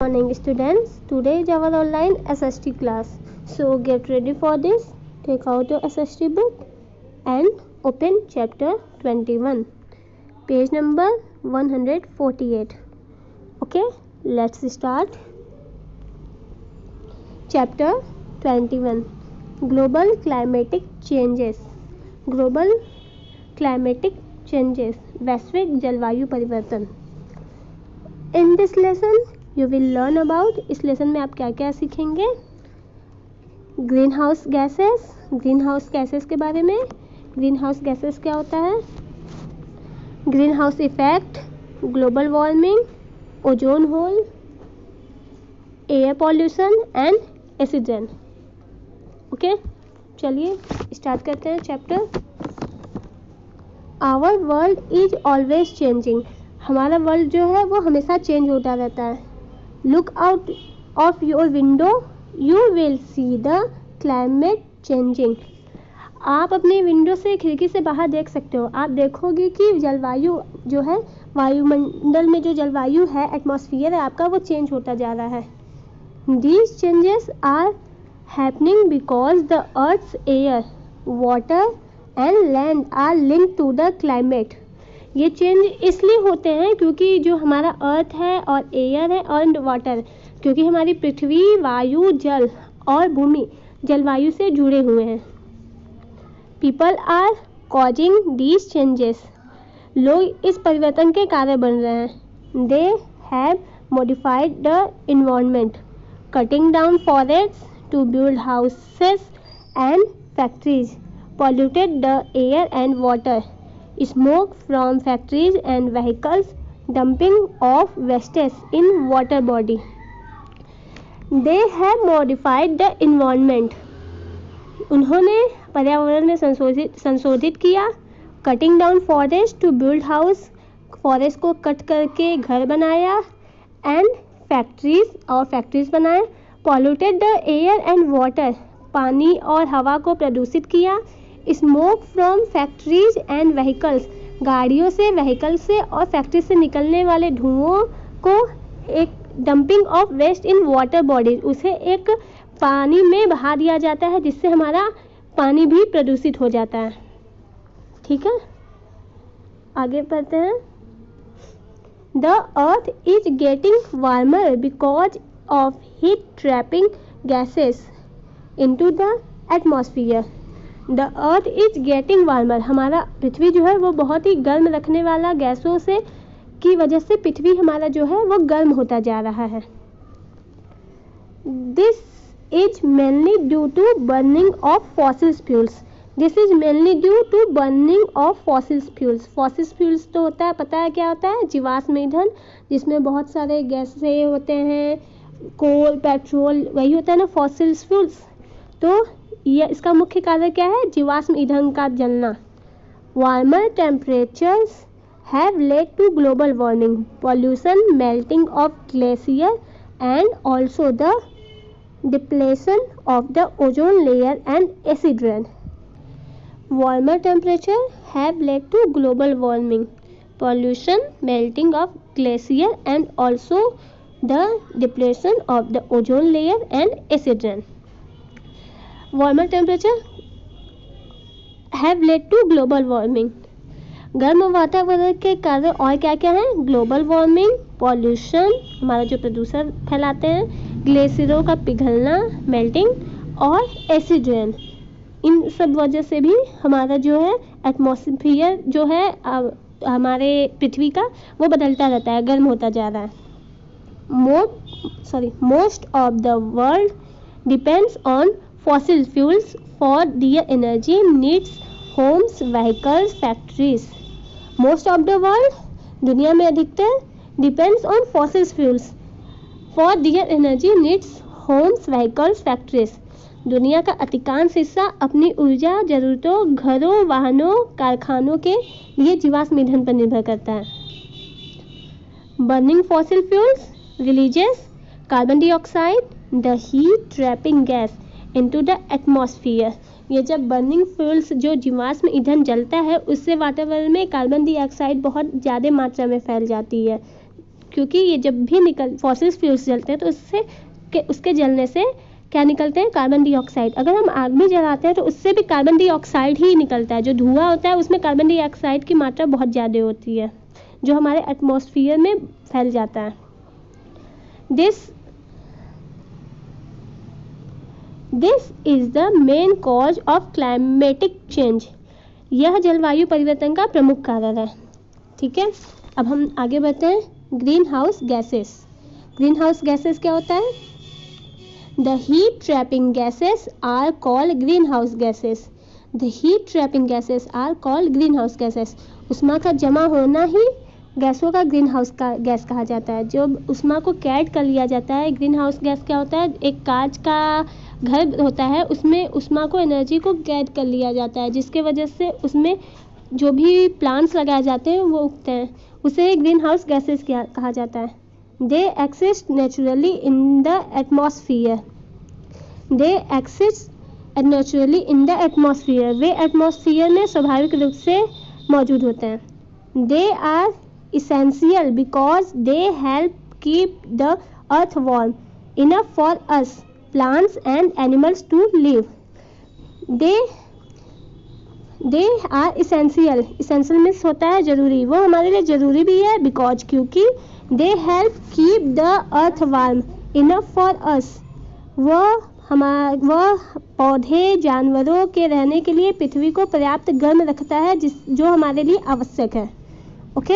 Morning students, today is our online SST class. So get ready for this. Take out your SST book and open chapter 21, page number 148. Okay, let's start. Chapter 21, Global Climatic Changes. Global Climatic Changes, वैश्विक जलवायु परिवर्तन. In this lesson you will learn about, इस lesson में आप क्या क्या सीखेंगे. Green house gases, green house gases के बारे में. ग्रीन हाउस गैसेस क्या होता है. Green house effect, global warming, ozone hole, air pollution and acid rain. Okay, चलिए स्टार्ट करते हैं chapter. Our world is always changing. हमारा वर्ल्ड जो है वो हमेशा चेंज होता रहता है. Look out of your window, you will see the climate changing. आप अपने विंडो से, खिड़की से बाहर देख सकते हो. आप देखोगे कि जलवायु जो है, वायुमंडल में जो जलवायु है, एटमॉस्फेयर है आपका, वो चेंज होता जा रहा है. These changes are happening because the earth's air, water and land are linked to the climate. ये चेंज इसलिए होते हैं क्योंकि जो हमारा अर्थ है और एयर है और वाटर, क्योंकि हमारी पृथ्वी, वायु, जल और भूमि जलवायु से जुड़े हुए हैं. People are causing these changes. लोग इस परिवर्तन के कारण बन रहे हैं. They have modified the environment, cutting down forests to build houses and factories, polluted the air and water. Smoke from factories and vehicles, dumping of wastes in water body. They have modified the environment. उन्होंने पर्यावरण में संशोधित किया. Cutting down forest to build house, forest को cut करके घर बनाया. And factories, और फैक्ट्रीज बनाए. Polluted the air and water, पानी और हवा को प्रदूषित किया. Smoke from factories and vehicles, गाड़ियों से, व्हीकल से और फैक्ट्री से निकलने वाले धुओं को एक dumping of waste in water bodies, उसे एक पानी में बहा दिया जाता है जिससे हमारा पानी भी प्रदूषित हो जाता है. ठीक है, आगे बढ़ते हैं. The earth is getting warmer because of heat trapping gases into the atmosphere. The earth is getting warmer, हमारा पृथ्वी जो है वो बहुत ही गर्म रखने वाला गैसों से की वजह से पृथ्वी हमारा जो है वो गर्म होता जा रहा है. This is mainly due to burning of fossil fuels. This is mainly due to burning of fossil fuels. Fossil fuels तो होता है, पता है क्या होता है, जीवाश्म ईंधन, जिसमें बहुत सारे गैसें होते हैं, कोल, पेट्रोल, वही होता है ना फॉसिल फ्यूल्स. तो यह इसका मुख्य कारण क्या है, जीवाश्म ईंधन का जलना. Warmer temperatures have led to global warming, pollution, melting of glacier and also the depletion of the ozone layer and acid rain. Warmer temperature have led to global warming, pollution, melting of glacier and also the depletion of the ozone layer and acid rain. Warmer temperature have led to global warming. गर्म वातावरण के कारण और क्या क्या है, global warming, pollution, हमारा जो प्रदूषण फैलाते हैं, ग्लेशियरों का पिघलना, मेल्टिंग और एसिड रेन. इन सब वजह से भी हमारा जो है एटमॉस्फेयर जो है हमारे पृथ्वी का, वो बदलता रहता है, गर्म होता जा रहा है. Most of the world depends on fossil fuels for their energy needs, homes, vehicles, factories. Most of the world, दुनिया में अधिकतर, depends on fossil fuels for their energy needs, homes, vehicles, factories. दुनिया का अधिकांश हिस्सा अपनी ऊर्जा जरूरतों, घरों, वाहनों, कारखानों के लिए जीवाश्म ईंधन पर निर्भर करता है. Burning fossil fuels releases carbon dioxide, the heat trapping gas into the atmosphere. ये जब बर्निंग फ्यूल्स, जो जीवाश्म ईंधन जलता है, उससे वातावरण में कार्बन डाइऑक्साइड बहुत ज़्यादा मात्रा में फैल जाती है, क्योंकि ये जब भी फॉसिल फ्यूल्स जलते हैं तो उसके जलने से क्या निकलते हैं, कार्बन डाइऑक्साइड। अगर हम आग भी जलाते हैं तो उससे भी कार्बन डाइऑक्साइड ही निकलता है। जो धुआं होता है उसमें कार्बन डाइऑक्साइड की मात्रा बहुत ज़्यादा होती है जो हमारे एटमॉस्फेयर में फैल जाता है। This is the main cause of climatic change. यह जलवायु परिवर्तन का प्रमुख कारण है। ठीक है, अब हम आगे बढ़ते हैं। Green house gases. Green house gases क्या होता है? The heat trapping gases are called green house gases. The heat trapping gases are called green house gases. उष्मा का जमा होना ही गैसों का ग्रीन हाउस का गैस कहा जाता है। जब उष्मा को कैद कर लिया जाता है, ग्रीन हाउस गैस क्या होता है, एक कांच का घर होता है, उसमें उष्मा को, एनर्जी को कैद कर लिया जाता है, जिसके वजह से उसमें जो भी प्लांट्स लगाए जाते हैं वो उगते हैं। उसे ग्रीन हाउस गैसेस कहा जाता है। They exist naturally in the atmosphere. They exist naturally in the atmosphere. वे एटमॉस्फियर में स्वाभाविक रूप से मौजूद होते हैं। They are essential because they help keep the earth warm enough for us plants and animals to live. They are essential. Essential means होता है जरूरी, वो हमारे लिए जरूरी भी है because क्योंकि they help keep the earth warm enough for us. वह पौधे जानवरों के रहने के लिए पृथ्वी को पर्याप्त गर्म रखता है जो हमारे लिए आवश्यक है। ओके,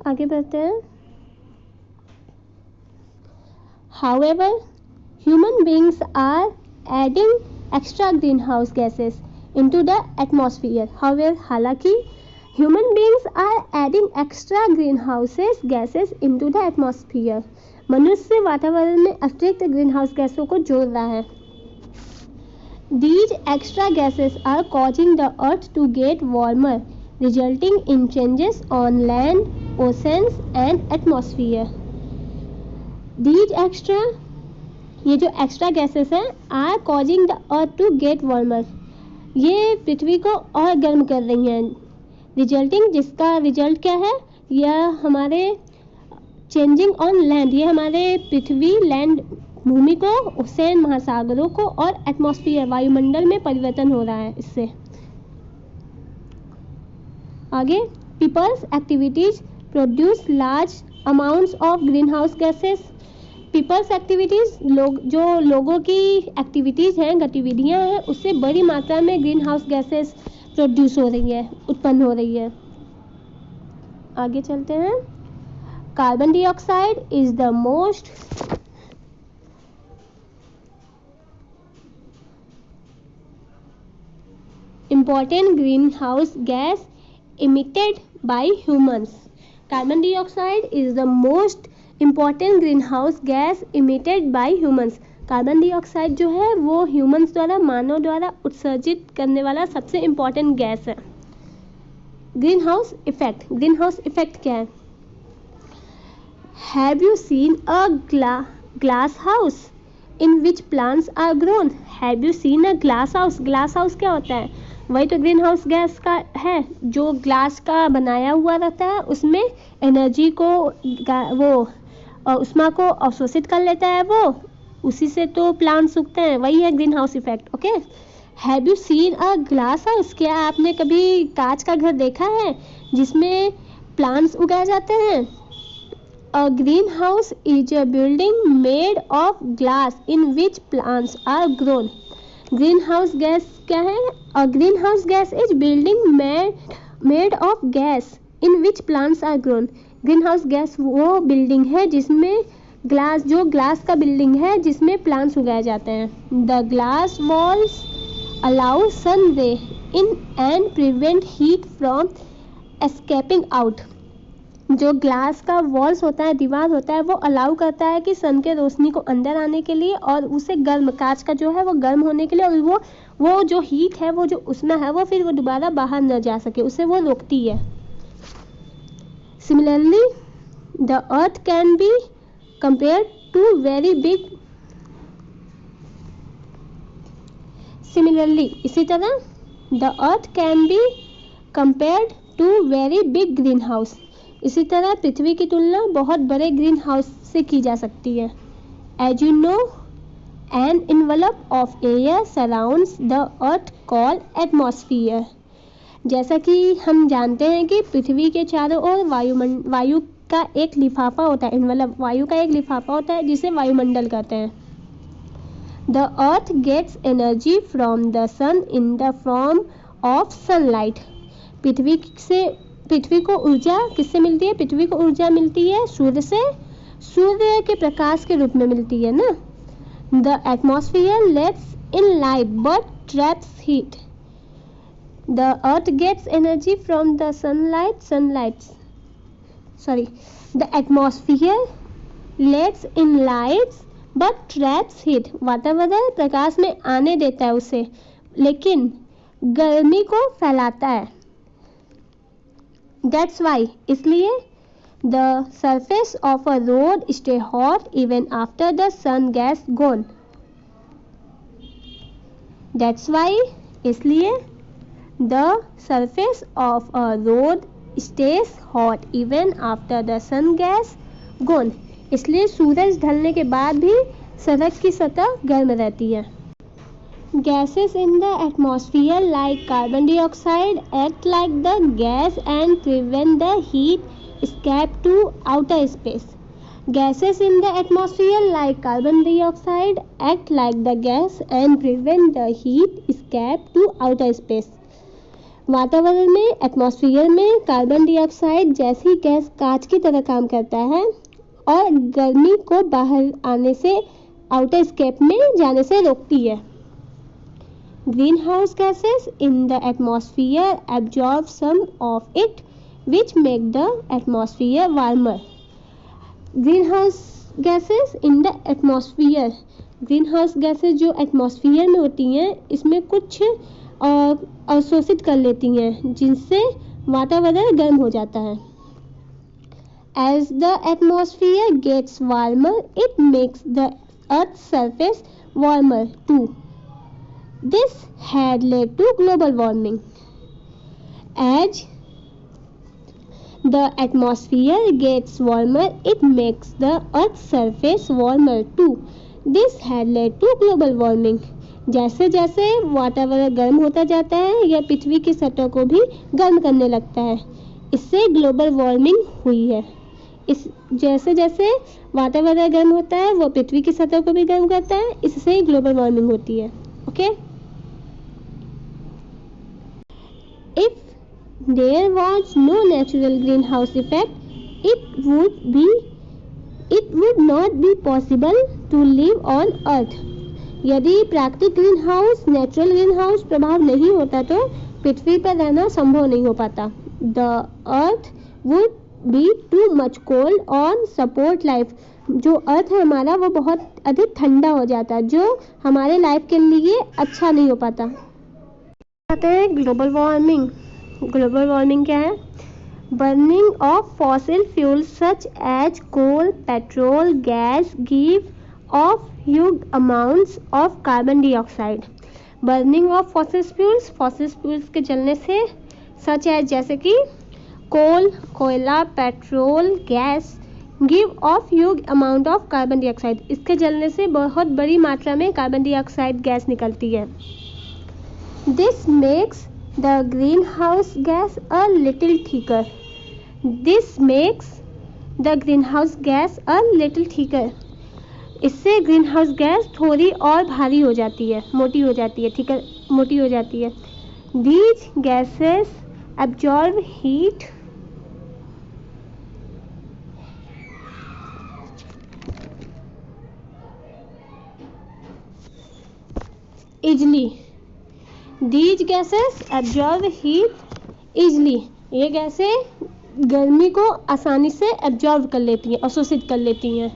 आगे बढ़ते हैं। However, human beings are adding extra greenhouse gases into the atmosphere. However, हालांकि human beings are adding extra greenhouse gases into the atmosphere. मनुष्य वातावरण में अतिरिक्त ग्रीन हाउस गैसों को जोड़ रहा है। These extra gases are causing the earth to get warmer, resulting in changes on land, oceans and atmosphere. These extra, ये जो एक्स्ट्रा गैसेस हैं, are causing the earth to get warmer, ये पृथ्वी को और गर्म कर रही हैं। रिजल्टिंग, जिसका रिजल्ट क्या है, यह हमारे चेंजिंग ऑन लैंड, ये हमारे पृथ्वी, लैंड, भूमि को, ओशन, महासागरों को और एटमॉस्फेयर, वायुमंडल में परिवर्तन हो रहा है इससे। आगे, peoples activities produce large amounts of green house gases. Peoples activities, लोगों की एक्टिविटीज हैं, गतिविधियां हैं, उससे बड़ी मात्रा में ग्रीन हाउस गैसेस प्रोड्यूस हो रही है, उत्पन्न हो रही है। आगे चलते हैं। Carbon dioxide is the most important greenhouse gas emitted by humans. Carbon dioxide is the most important greenhouse gas emitted by humans. Carbon dioxide जो है वो ह्यूमंस द्वारा, मानव द्वारा उत्सर्जित करने वाला सबसे इम्पॉर्टेंट गैस है। Green house effect. Green house effect क्या है? Have you seen a glass house in which plants are grown? Have you seen a glass house? Glass house क्या होता है? वही तो ग्रीन हाउस गैस का है, जो ग्लास का बनाया हुआ रहता है, उसमें एनर्जी को, वो उष्मा को अवशोषित कर लेता है, वो उसी से तो प्लांट्स उगते हैं, वही है green house effect. Okay, have you seen a glass house? क्या आपने कभी कांच का घर देखा है जिसमें प्लांट्स उगाए जाते हैं? A green house is a building made of glass in which plants are grown. Green house gas क्या है? A green house gas is building made of gas in which plants are grown. Green house gas वो building है जिसमें glass का building है जिसमें plants उगाए जाते हैं। द ग्लास वॉल्स अलाउ सन रे in and prevent heat from escaping out. जो ग्लास का वॉल्स होता है, दीवार होता है, वो अलाउ करता है कि सन के रोशनी को अंदर आने के लिए और उसे गर्म, कांच का जो है वो गर्म होने के लिए, और वो जो हीट है, वो जो उष्मा है, वो फिर वो दोबारा बाहर न जा सके, उसे वो रोकती है। Similarly the earth can be compared to very big. Similarly, इसी तरह the earth can be compared to very big greenhouse. इसी तरह पृथ्वी की तुलना बहुत बड़े ग्रीन हाउस से की जा सकती है। As you know, an envelope of air surrounds the earth called atmosphere. जैसा कि हम जानते हैं कि पृथ्वी के चारों ओर वायु का एक लिफाफा होता है, इनवलप वायु का एक लिफाफा होता है जिसे वायुमंडल कहते हैं। The earth gets energy from the sun in the form of sunlight. पृथ्वी को ऊर्जा किससे मिलती है? पृथ्वी को ऊर्जा मिलती है सूर्य से, सूर्य के प्रकाश के रूप में मिलती है ना। The atmosphere lets in light but traps heat. The earth gets energy from the the atmosphere lets in lights but traps heat. वातावरण प्रकाश में आने देता है उसे, लेकिन गर्मी को फैलाता है। That's why, इसलिए the surface of a road stay hot even after the sun gets gone. That's why, इसलिए the surface of a road stays hot even after the sun gets gone. इसलिए सूरज ढलने के बाद भी सड़क की सतह गर्म रहती है। Gases in the atmosphere like carbon dioxide act like the gas and prevent the heat escape to outer space. Gases in the atmosphere like carbon dioxide act like the gas and prevent the heat escape to outer space. वातावरण में, atmosphere में carbon dioxide जैसी gas कांच की तरह काम करता है और गर्मी को बाहर आने से, आउटर स्केप में जाने से रोकती है। Greenhouse gases in the atmosphere absorb some of it, which make the atmosphere warmer. Greenhouse gases in the atmosphere. Greenhouse gases जो एटमॉस्फेयर में होती हैं, इसमें कुछ अवशोषित कर लेती हैं, जिनसे वातावरण गर्म हो जाता है। As the atmosphere gets warmer, it makes the Earth's surface warmer too. This had led to global warming. As the atmosphere gets warmer, it makes the Earth's surface warmer too. This had led to global warming. जैसे जैसे वातावरण गर्म होता जाता है, यह पृथ्वी की सतह को भी गर्म करने लगता है। इससे ग्लोबल वार्मिंग हुई है। जैसे जैसे वातावरण गर्म होता है, वो पृथ्वी की सतह को भी गर्म करता है, इससे ग्लोबल वार्मिंग होती है। Okay, If there was no natural greenhouse effect, it would not be possible to live on Earth. यदि प्राकृतिक green house, natural green house प्रभाव नहीं होता तो पृथ्वी पर रहना संभव नहीं हो पाता। The Earth would be too much cold on support life. जो अर्थ है हमारा, वो बहुत अधिक ठंडा हो जाता, जो हमारे लाइफ के लिए अच्छा नहीं हो पाता। आते हैं ग्लोबल वार्मिंग। ग्लोबल वार्मिंग क्या है? Burning of fossil fuels such as coal, petrol, gas give off huge amounts of carbon dioxide. Burning of fossil fuels के जलने से, सच एज जैसे कि कोल, कोयला, petrol, gas, give off huge amount of carbon dioxide, इसके जलने से बहुत बड़ी मात्रा में कार्बन डाइऑक्साइड गैस निकलती है। This makes the greenhouse gas a little thicker. इससे ग्रीनहाउस गैस थोड़ी और भारी हो जाती है, मोटी हो जाती है। These gases absorb heat easily. These gases absorb heat easily. ये गैसें गर्मी को आसानी से एब्जॉर्ब कर लेती हैं, अवशोषित कर लेती हैं।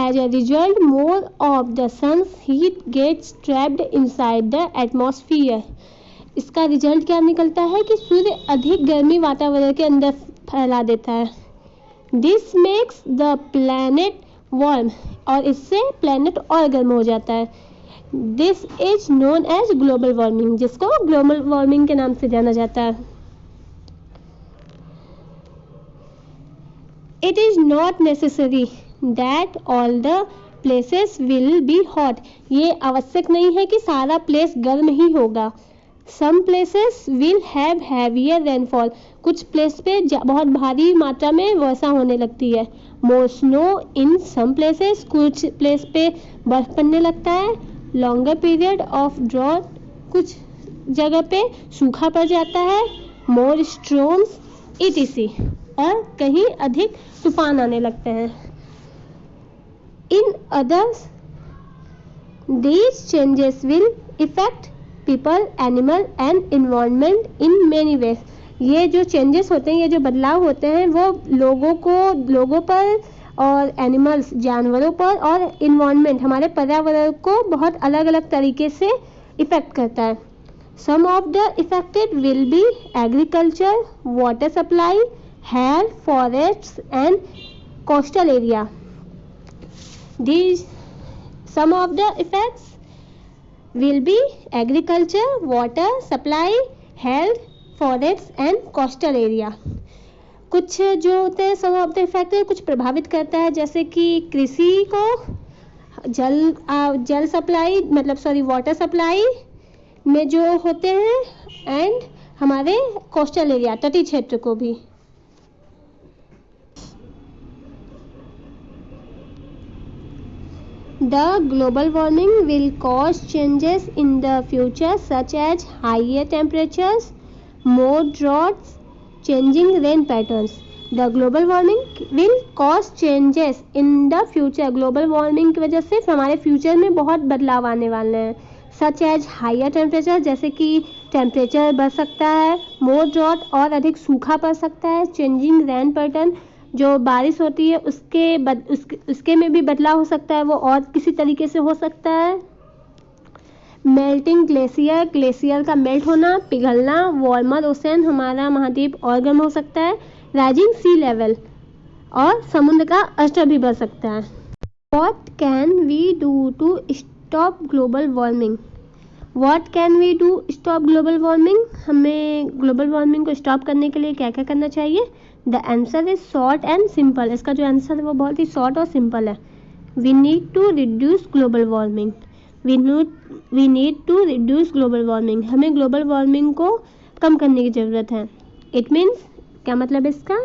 As a result, more of the sun's heat gets trapped inside the atmosphere. इसका रिजल्ट क्या निकलता है कि सूर्य अधिक गर्मी वातावरण के अंदर फैला देता है। This makes the planet warm. और इससे प्लैनेट और गर्म हो जाता है। This is known as global warming, जिसको ग्लोबल वार्मिंग के नाम से जाना जाता है। It is not necessary that all the places will be hot. ये आवश्यक नहीं है कि सारा प्लेस गर्म ही होगा. Some places will have heavier rainfall. कुछ प्लेस पे बहुत भारी मात्रा में वर्षा होने लगती है. More snow in some places. कुछ प्लेस पे बर्फ पड़ने लगता है. Longer period of drought. कुछ जगह पे सूखा पड़ जाता है. More storms etc. और कहीं अधिक तूफान आने लगते हैं. In others, these changes will affect people, animal and environment in many ways. ये जो चेंजेस होते हैं, ये जो बदलाव होते हैं, वो लोगों पर और एनिमल्स जानवरों पर और इन्वायरमेंट हमारे पर्यावरण को बहुत अलग अलग तरीके से इफेक्ट करता है. Some of the affected will be agriculture, water supply, health, forests and coastal area. Some of the effects will be agriculture, water supply, health, forests and coastal area. कुछ जो होते हैं some of the effects कुछ प्रभावित करता है, जैसे कि कृषि को, जल सप्लाई वाटर सप्लाई में जो होते हैं एंड हमारे कोस्टल एरिया तटीय क्षेत्र को भी. The global warming will cause changes in the future such as higher temperatures, more droughts, changing rain patterns. The global warming will cause changes in the future. Global warming की वजह से हमारे future में बहुत बदलाव आने वाले हैं. Such as higher temperature, जैसे कि टेम्परेचर बढ़ सकता है. More drought और अधिक सूखा पड़ सकता है. Changing rain pattern, जो बारिश होती है उसके में भी बदलाव हो सकता है, वो और किसी तरीके से हो सकता है. मेल्टिंग ग्लेशियर का मेल्ट होना, पिघलना. वार्मर ओशन, हमारा महाद्वीप और गर्म हो सकता है. राइजिंग सी लेवल, और समुद्र का स्तर भी बढ़ सकता है. What can we do to stop global warming? What can we do stop global warming? हमें ग्लोबल वार्मिंग को स्टॉप करने के लिए क्या क्या करना चाहिए? The answer is short and simple. इसका जो आंसर है वो बहुत ही शॉर्ट और सिंपल है. We need to reduce global warming. We need to reduce global warming. हमें ग्लोबल वार्मिंग को कम करने की ज़रूरत है. It means, क्या मतलब है इसका?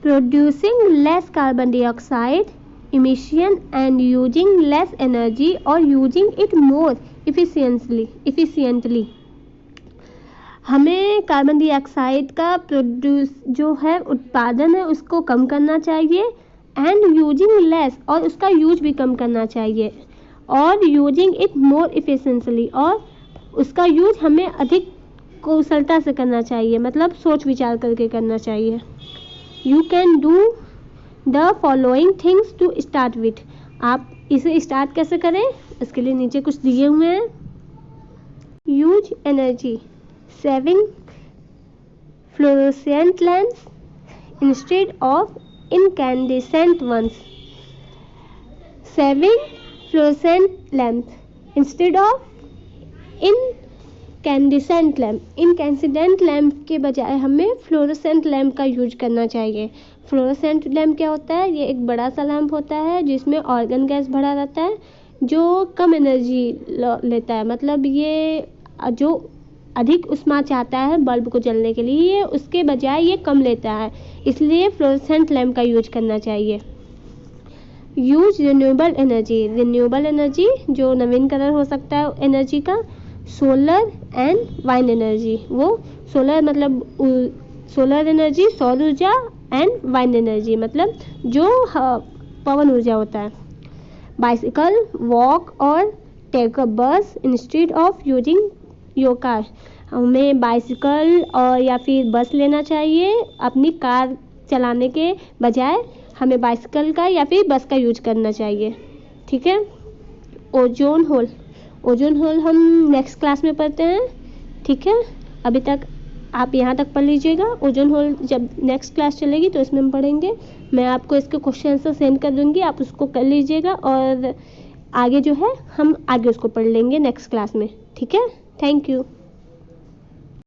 Producing less carbon dioxide emission and using less energy or using it more efficiently. हमें कार्बन डाइऑक्साइड का जो है उत्पादन है उसको कम करना चाहिए. एंड यूजिंग लेस, और उसका यूज भी कम करना चाहिए. और यूजिंग इट मोर इफिशिएंटली, और उसका यूज हमें अधिक कुशलता से करना चाहिए, मतलब सोच विचार करके करना चाहिए. You can do the following things to start with. आप इसे स्टार्ट कैसे करें, इसके लिए नीचे कुछ दिए हुए हैं. Use energy, saving fluorescent lamps instead of incandescent ones. Saving fluorescent lamp instead of incandescent lamp. incandescent lamp के बजाय हमें fluorescent lamp का यूज करना चाहिए. fluorescent lamp क्या होता है? ये एक बड़ा सा लैम्प होता है जिसमें ऑर्गन गैस भरा रहता है जो कम एनर्जी लेता है. मतलब ये जो अधिक ऊष्मा चाहता है बल्ब को जलने के लिए, उसके बजाय ये कम लेता है, इसलिए फ्लोरोसेंट लैम्प का यूज करना चाहिए. यूज रिन्यूएबल एनर्जी जो नवीनकरण हो सकता है एनर्जी का. सोलर एंड वाइंड एनर्जी, वो सोलर मतलब सोलर एनर्जी, सौर ऊर्जा, एंड वाइंड एनर्जी मतलब जो पवन ऊर्जा होता है. बाइसिकल, वॉक और टेक अ बस instead of using your car. हमें बाइसिकल और या फिर बस लेना चाहिए, अपनी कार चलाने के बजाय हमें बाइसिकल का या फिर बस का यूज करना चाहिए. ठीक है. ओजोन होल हम नेक्स्ट क्लास में पढ़ते हैं. ठीक है, अभी तक आप यहाँ तक पढ़ लीजिएगा. ओजोन होल जब नेक्स्ट क्लास चलेगी तो इसमें हम पढ़ेंगे. मैं आपको इसके क्वेश्चन आंसर सेंड कर दूँगी, आप उसको कर लीजिएगा और आगे जो है हम आगे उसको पढ़ लेंगे नेक्स्ट क्लास में. ठीक है, थैंक यू.